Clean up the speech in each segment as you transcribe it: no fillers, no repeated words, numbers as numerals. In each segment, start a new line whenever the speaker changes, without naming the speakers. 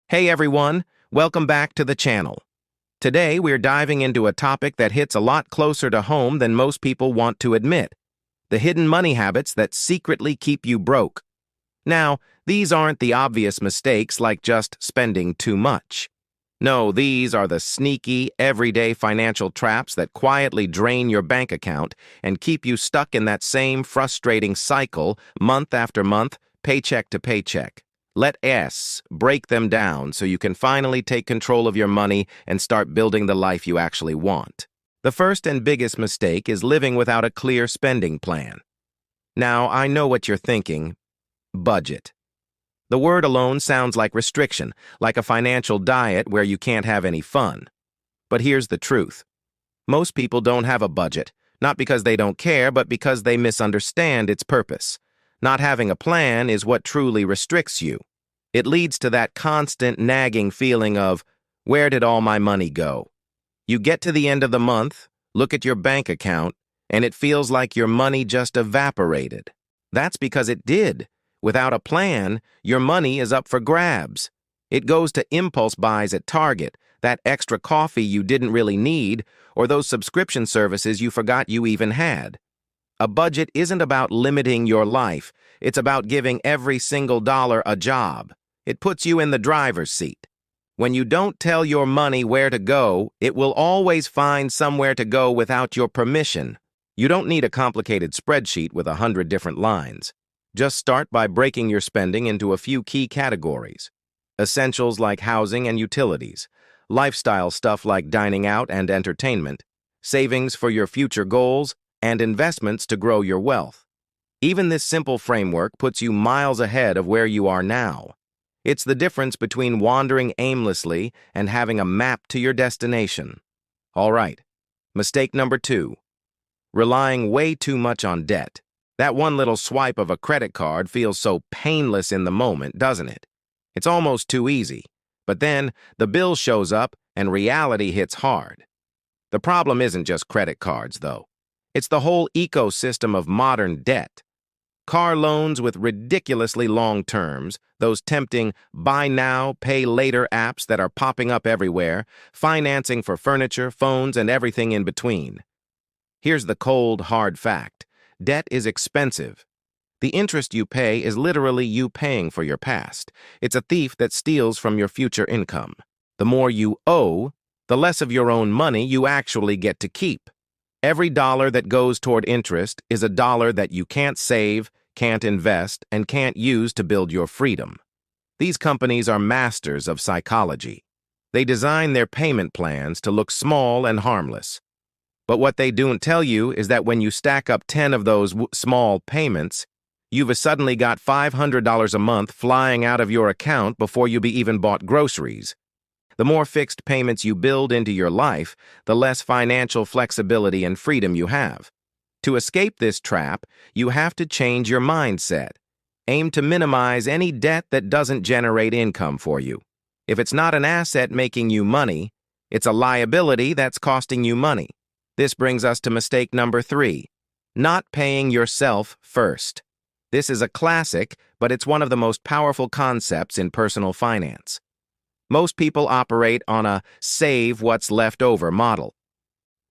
Hey everyone, welcome back to the channel. Today we're diving into a topic that hits a lot closer to home than most people want to admit: the hidden money habits that secretly keep you broke. Now, these aren't the obvious mistakes like just spending too much. No, these are the sneaky, everyday financial traps that quietly drain your bank account and keep you stuck in that same frustrating cycle month after month, paycheck to paycheck. Let us break them down so you can finally take control of your money and start building the life you actually want. The first and biggest mistake is living without a clear spending plan. Now, I know what you're thinking: budget. The word alone sounds like restriction, like a financial diet where you can't have any fun. But here's the truth. Most people don't have a budget, not because they don't care, but because they misunderstand its purpose. Not having a plan is what truly restricts you. It leads to that constant nagging feeling of, where did all my money go? You get to the end of the month, look at your bank account, and it feels like your money just evaporated. That's because it did. Without a plan, your money is up for grabs. It goes to impulse buys at Target, that extra coffee you didn't really need, or those subscription services you forgot you even had. A budget isn't about limiting your life. It's about giving every single dollar a job. It puts you in the driver's seat. When you don't tell your money where to go, it will always find somewhere to go without your permission. You don't need a complicated spreadsheet with 100 different lines. Just start by breaking your spending into a few key categories: essentials like housing and utilities, lifestyle stuff like dining out and entertainment, savings for your future goals, and investments to grow your wealth. Even this simple framework puts you miles ahead of where you are now. It's the difference between wandering aimlessly and having a map to your destination. All right, mistake number 2: relying way too much on debt. That one little swipe of a credit card feels so painless in the moment, doesn't it? It's almost too easy. But then the bill shows up and reality hits hard. The problem isn't just credit cards, though. It's the whole ecosystem of modern debt. Car loans with ridiculously long terms, those tempting buy now, pay later apps that are popping up everywhere, financing for furniture, phones, and everything in between. Here's the cold, hard fact: debt is expensive. The interest you pay is literally you paying for your past. It's a thief that steals from your future income. The more you owe, the less of your own money you actually get to keep. Every dollar that goes toward interest is a dollar that you can't save, can't invest, and can't use to build your freedom. These companies are masters of psychology. They design their payment plans to look small and harmless. But what they don't tell you is that when you stack up 10 of those small payments, you've suddenly got $500 a month flying out of your account before you even bought groceries. The more fixed payments you build into your life, the less financial flexibility and freedom you have. To escape this trap, you have to change your mindset. Aim to minimize any debt that doesn't generate income for you. If it's not an asset making you money, it's a liability that's costing you money. This brings us to mistake number 3: not paying yourself first. This is a classic, but it's one of the most powerful concepts in personal finance. Most people operate on a save what's left over model.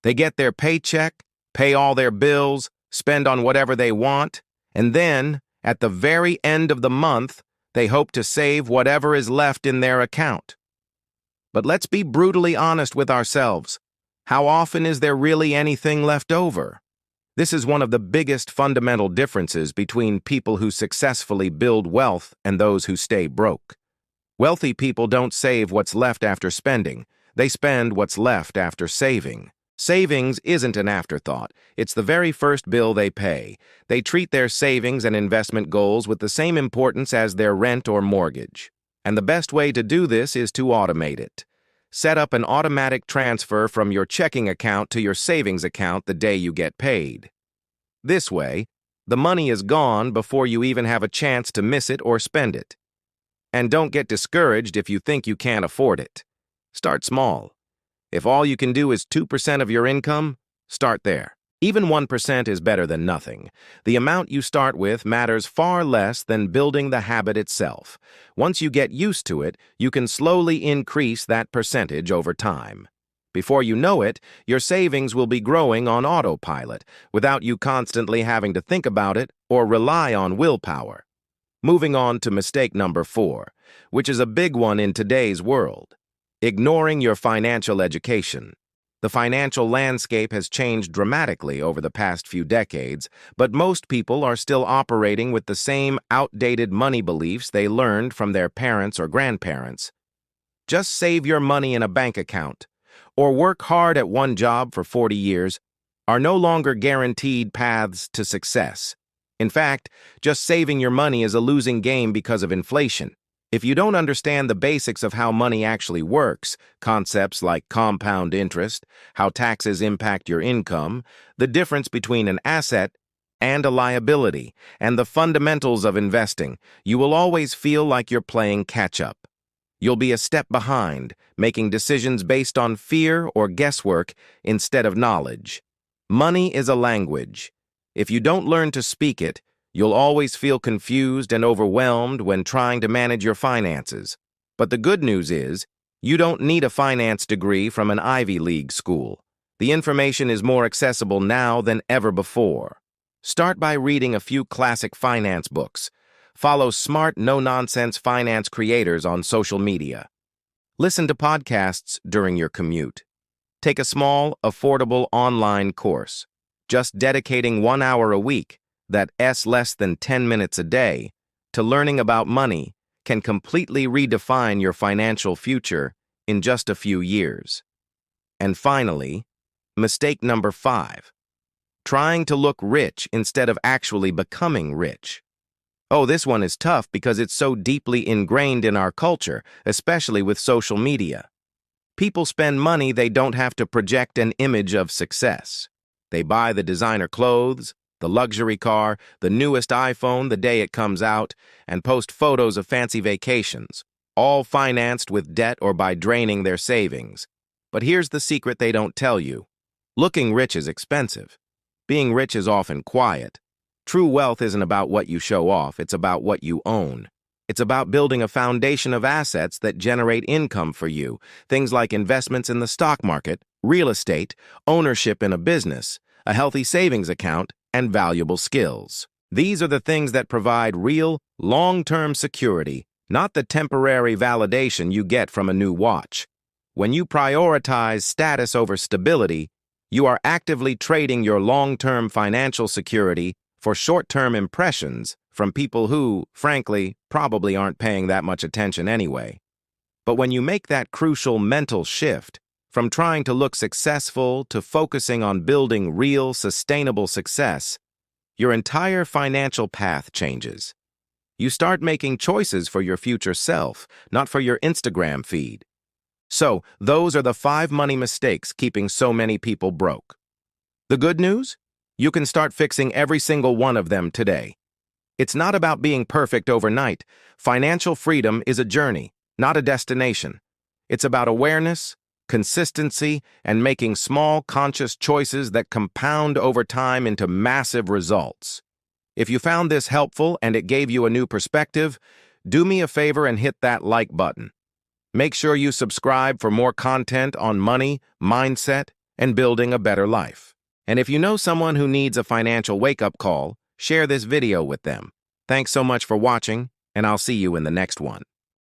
They get their paycheck, pay all their bills, spend on whatever they want, and then, at the very end of the month, they hope to save whatever is left in their account. But let's be brutally honest with ourselves. How often is there really anything left over? This is one of the biggest fundamental differences between people who successfully build wealth and those who stay broke. Wealthy people don't save what's left after spending. They spend what's left after saving. Savings isn't an afterthought. It's the very first bill they pay. They treat their savings and investment goals with the same importance as their rent or mortgage. And the best way to do this is to automate it. Set up an automatic transfer from your checking account to your savings account the day you get paid. This way, the money is gone before you even have a chance to miss it or spend it. And don't get discouraged if you think you can't afford it. Start small. If all you can do is 2% of your income, start there. Even 1% is better than nothing. The amount you start with matters far less than building the habit itself. Once you get used to it, you can slowly increase that percentage over time. Before you know it, your savings will be growing on autopilot, without you constantly having to think about it or rely on willpower. Moving on to mistake number 4, which is a big one in today's world. Ignoring your financial education. The financial landscape has changed dramatically over the past few decades, but most people are still operating with the same outdated money beliefs they learned from their parents or grandparents. Just save your money in a bank account, or work hard at one job for 40 years, are no longer guaranteed paths to success. In fact, just saving your money is a losing game because of inflation. If you don't understand the basics of how money actually works, concepts like compound interest, how taxes impact your income, the difference between an asset and a liability, and the fundamentals of investing, you will always feel like you're playing catch-up. You'll be a step behind, making decisions based on fear or guesswork instead of knowledge. Money is a language. If you don't learn to speak it, you'll always feel confused and overwhelmed when trying to manage your finances. But the good news is, you don't need a finance degree from an Ivy League school. The information is more accessible now than ever before. Start by reading a few classic finance books. Follow smart, no-nonsense finance creators on social media. Listen to podcasts during your commute. Take a small, affordable online course. Just dedicating 1 hour a week, that's less than 10 minutes a day, to learning about money can completely redefine your financial future in just a few years. And finally, mistake number 5. Trying to look rich instead of actually becoming rich. Oh, this one is tough because it's so deeply ingrained in our culture, especially with social media. People spend money they don't have to project an image of success. They buy the designer clothes, the luxury car, the newest iPhone the day it comes out, and post photos of fancy vacations, all financed with debt or by draining their savings. But here's the secret they don't tell you. Looking rich is expensive. Being rich is often quiet. True wealth isn't about what you show off, it's about what you own. It's about building a foundation of assets that generate income for you, things like investments in the stock market, real estate, ownership in a business, a healthy savings account, and valuable skills. These are the things that provide real, long-term security, not the temporary validation you get from a new watch. When you prioritize status over stability, you are actively trading your long-term financial security for short-term impressions from people who, frankly, probably aren't paying that much attention anyway. But when you make that crucial mental shift, from trying to look successful to focusing on building real, sustainable success, your entire financial path changes. You start making choices for your future self, not for your Instagram feed. So, those are the 5 money mistakes keeping so many people broke. The good news? You can start fixing every single one of them today. It's not about being perfect overnight. Financial freedom is a journey, not a destination. It's about awareness, consistency, and making small, conscious choices that compound over time into massive results. If you found this helpful and it gave you a new perspective, do me a favor and hit that like button. Make sure you subscribe for more content on money, mindset, and building a better life. And if you know someone who needs a financial wake-up call, share this video with them. Thanks so much for watching, and I'll see you in the next one.